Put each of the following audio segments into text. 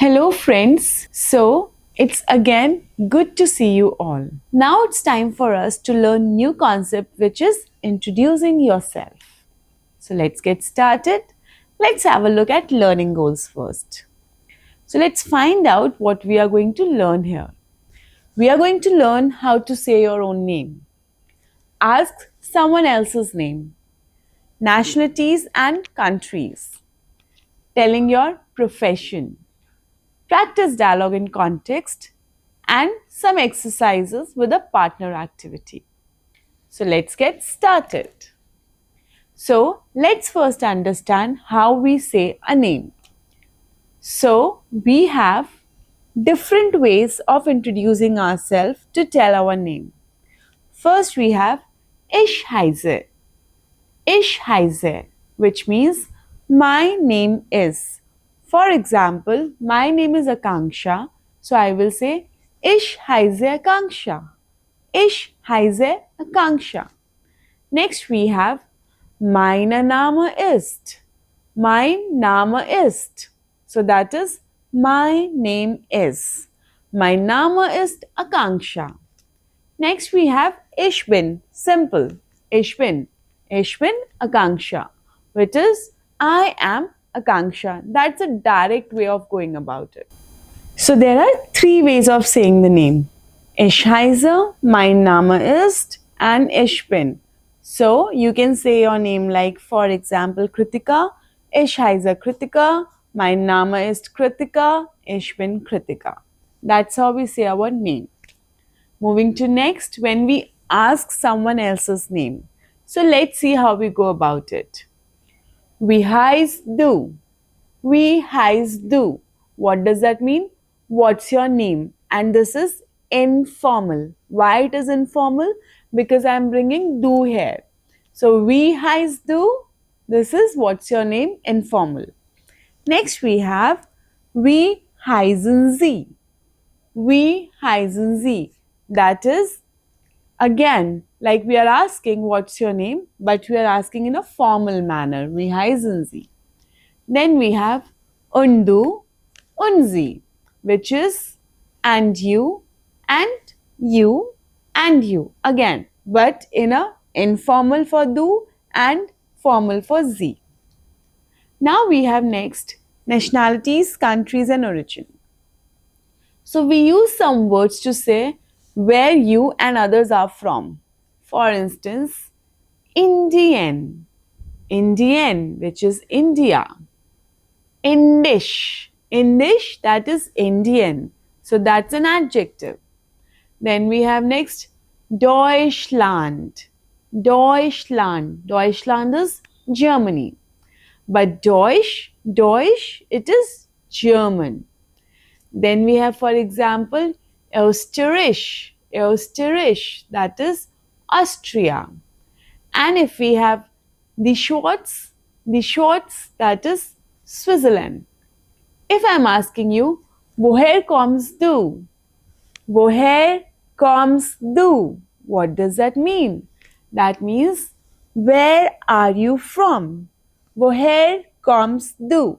Hello, friends. So, it's again good to see you all. Now it's time for us to learn new concept which is introducing yourself. So, let's get started. Let's have a look at learning goals first. So, let's find out what we are going to learn here. We are going to learn how to say your own name. Ask someone else's name, nationalities and countries, telling your profession, practice dialogue in context, and some exercises with a partner activity. So let's get started. So let's first understand how we say a name. So we have different ways of introducing ourselves to tell our name. First we have Ich heiße. Ich heiße, which means my name is. For example, my name is Akanksha, so I will say Ich heiße Akanksha. Ich heiße Akanksha. Next we have mein Name ist. Mein Name ist. So that is my name is. Mein Name ist Akanksha. Next we have Ich bin. Simple. Ich bin. Ich bin Akanksha, which is I am Akanksha. That's a direct way of going about it. So there are three ways of saying the name. Ich heiße, mein Name ist, and ich bin. So you can say your name like, for example, Kritika. Ich heiße Kritika, mein Name ist Kritika, ich bin Kritika. That's how we say our name. Moving to next, when we ask someone else's name. So let's see how we go about it. Wie heißt du? Wie heißt du? What does that mean? What's your name? And this is informal. Why it is informal? Because I am bringing du here. So wie heißt du? This is what's your name? Informal. Next we have wie heißen Sie? Wie heißen Sie? That is again like we are asking what's your name, but we are asking in a formal manner. Wie heißen Sie? Then we have und du, und sie, which is and you, and you, and you. Again, but in a informal for du and formal for sie. Now we have next nationalities, countries and origin. So we use some words to say where you and others are from. For instance, Indian, Indian, which is India. Indish, Indish, that is Indian. So that's an adjective. Then we have next Deutschland. Deutschland. Deutschland is Germany. But Deutsch, it is German. Then we have, for example, Österreich. Österreich, that is Austria. And if we have the Schweiz, that is Switzerland. If I am asking you, woher kommst du? Woher kommst du? What does that mean? That means, where are you from? Woher kommst du?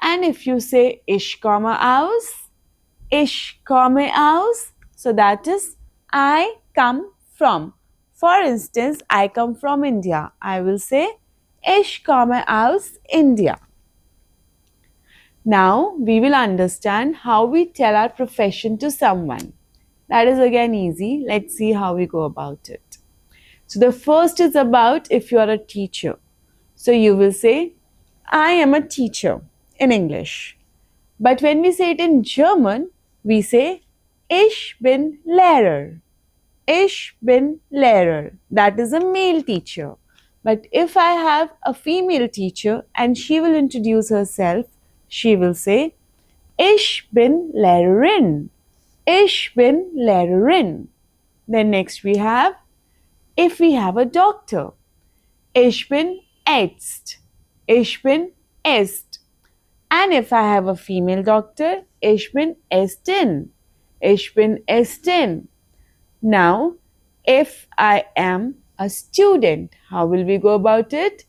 And if you say, ich komme aus, so that is, I come from. For instance, I come from India. I will say, ich komme aus India. Now we will understand how we tell our profession to someone. That is again easy. Let's see how we go about it. So the first is about if you are a teacher. So you will say, I am a teacher in English. But when we say it in German, we say, ich bin Lehrer. Ich bin Lehrer. That is a male teacher. But if I have a female teacher and she will introduce herself, she will say, ich bin Lehrerin. Ich bin Lehrerin. Then next we have, if we have a doctor, ich bin Arzt. Ich bin Arzt. And if I have a female doctor, ich bin Ärztin. Ich bin Ärztin. Now, if I am a student, how will we go about it?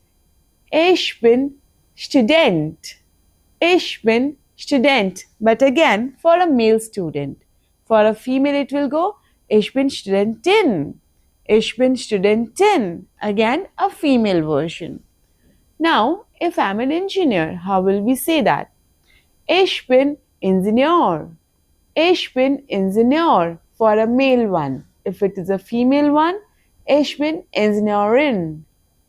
Ich bin Student. Ich bin Student, but again for a male student. For a female it will go Ich bin Studentin. Ich bin Studentin. Again a female version. Now, if I'm an engineer, how will we say that? Ich bin Ingenieur. Ich bin Ingenieur for a male one. If it is a female one, Ich bin Ingenieurin.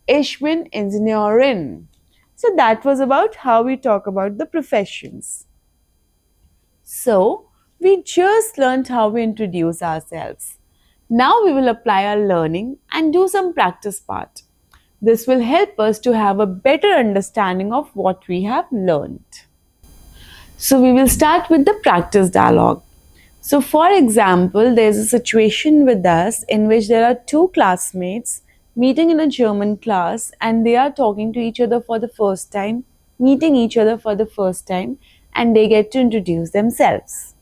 Ich bin Ingenieurin. So that was about how we talk about the professions. So, we just learned how we introduce ourselves. Now we will apply our learning and do some practice part. This will help us to have a better understanding of what we have learned. So we will start with the practice dialogue. So for example, there is a situation with us in which there are two classmates meeting in a German class and they are talking to each other for the first time, meeting each other for the first time, and they get to introduce themselves.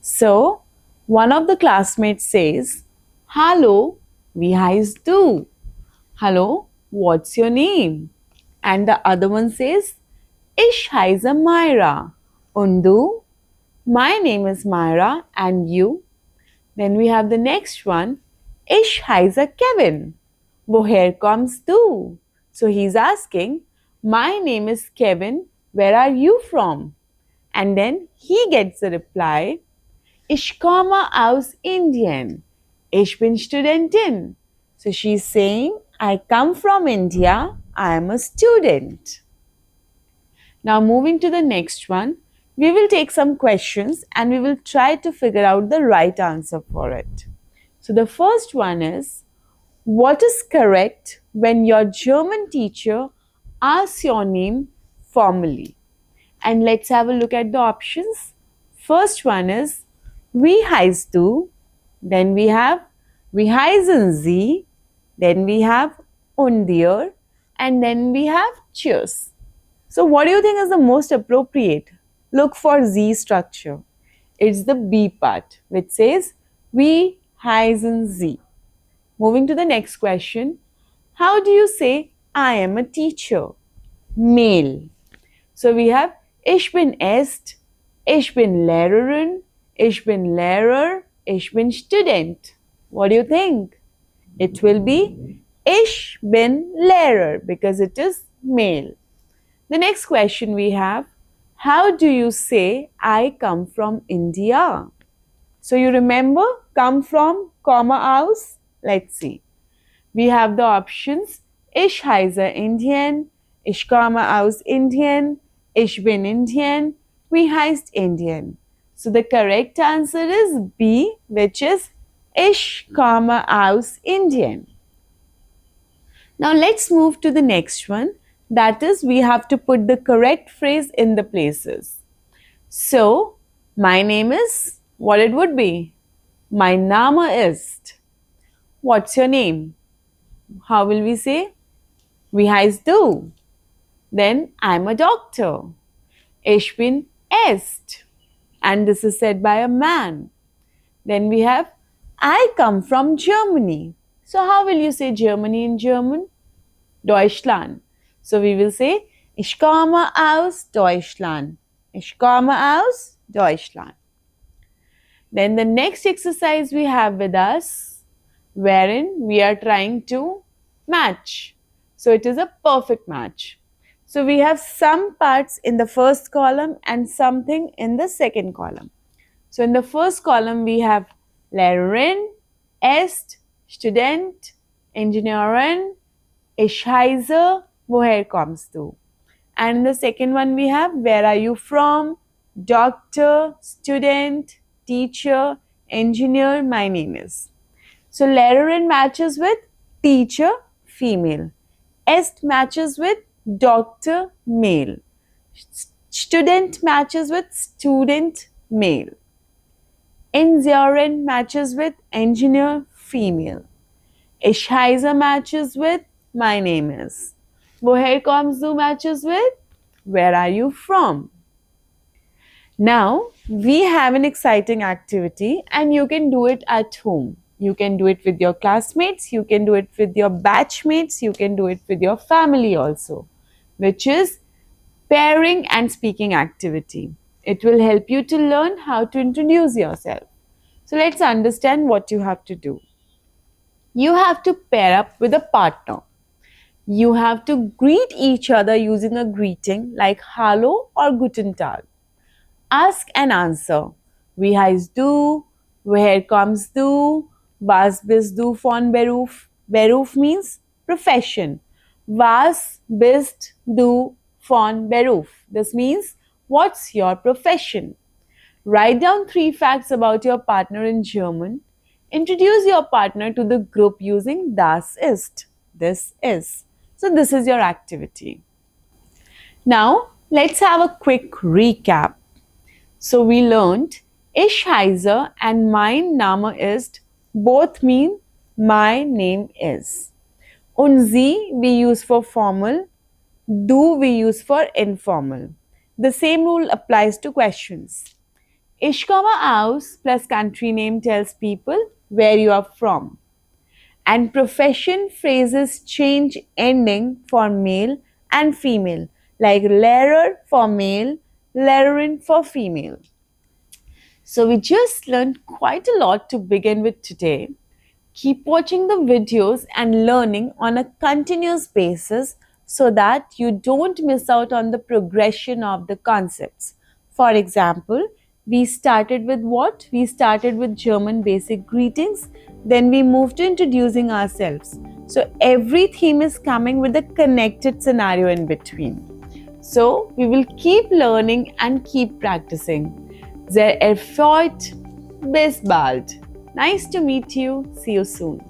So one of the classmates says, "Hallo, wie heißt du?" "Hello, what's your name?" And the other one says, "Ich heiße Myra. Und du?" "My name is Myra, and you?" Then we have the next one, "Ich heiße Kevin. Woher kommst du?" So he's asking, "My name is Kevin. Where are you from?" And then he gets the reply, "Ich komme aus Indien. Ich bin Studentin." So she's saying, "I come from India. I am a student." Now moving to the next one, we will take some questions and we will try to figure out the right answer for it. So the first one is, what is correct when your German teacher asks your name formally? And let's have a look at the options. First one is, wie heißt du? Then we have, wie heißen Sie? Then we have, und dir? And then we have, tschüss. So what do you think is the most appropriate? Look for Z structure. It's the B part, which says, wie heißen Sie? Moving to the next question. How do you say, I am a teacher? Male. So we have, ich bin est, ich bin Lehrerin, ich bin Lehrer, ich bin Student. What do you think? It will be, ich bin Lehrer, because it is male. The next question we have, how do you say, I come from India? So you remember, come from, comma, aus? Let's see. We have the options, ich heiße Indien, ich komme aus Indien, ich bin Indian, wie heißt Indian. So the correct answer is B, which is, ich komme aus Indien. Now let's move to the next one. That is, we have to put the correct phrase in the places. So, my name is, what it would be? Mein Name ist. What's your name? How will we say? Wie heißt du? Then, I'm a doctor. Ich bin est. And this is said by a man. Then we have, I come from Germany. So, how will you say Germany in German? Deutschland. So we will say, ich komme aus Deutschland. Ich komme aus Deutschland. Then the next exercise we have with us, wherein we are trying to match. So it is a perfect match. So we have some parts in the first column and something in the second column. So in the first column we have Lehrerin, est, Student, Ingenieurin, ich heiße, woher kommst du? And in the second one we have, where are you from? Doctor, student, teacher, engineer, my name is. So Lehrerin matches with teacher, female. Est matches with doctor, male. Student matches with student, male. Ingenieurin matches with engineer, female. Ich heiße matches with my name is. Woher kommst du matches with where are you from? Now we have an exciting activity and you can do it at home. You can do it with your classmates, you can do it with your batchmates, you can do it with your family also, which is pairing and speaking activity. It will help you to learn how to introduce yourself. So let's understand what you have to do. You have to pair up with a partner. You have to greet each other using a greeting like Hallo or Guten Tag. Ask and answer. Wie heißt du? Woher kommst du? Was bist du von Beruf? Beruf means profession. Was bist du von Beruf? This means what's your profession? Write down 3 facts about your partner in German. Introduce your partner to the group using das ist. This is. So this is your activity. Now let's have a quick recap. So we learned Ich heiße and mein Name ist both mean my name is. Und Sie we use for formal, du we use for informal. The same rule applies to questions. Ich komme aus plus country name tells people where you are from. And profession phrases change ending for male and female, like Lehrer for male, Lehrerin for female. So we just learned quite a lot to begin with today. Keep watching the videos and learning on a continuous basis so that you don't miss out on the progression of the concepts. For example, we started with what? We started with German basic greetings, then we moved to introducing ourselves. So every theme is coming with a connected scenario in between. So we will keep learning and keep practicing. Sehr erfreut. Bis bald. Nice to meet you. See you soon.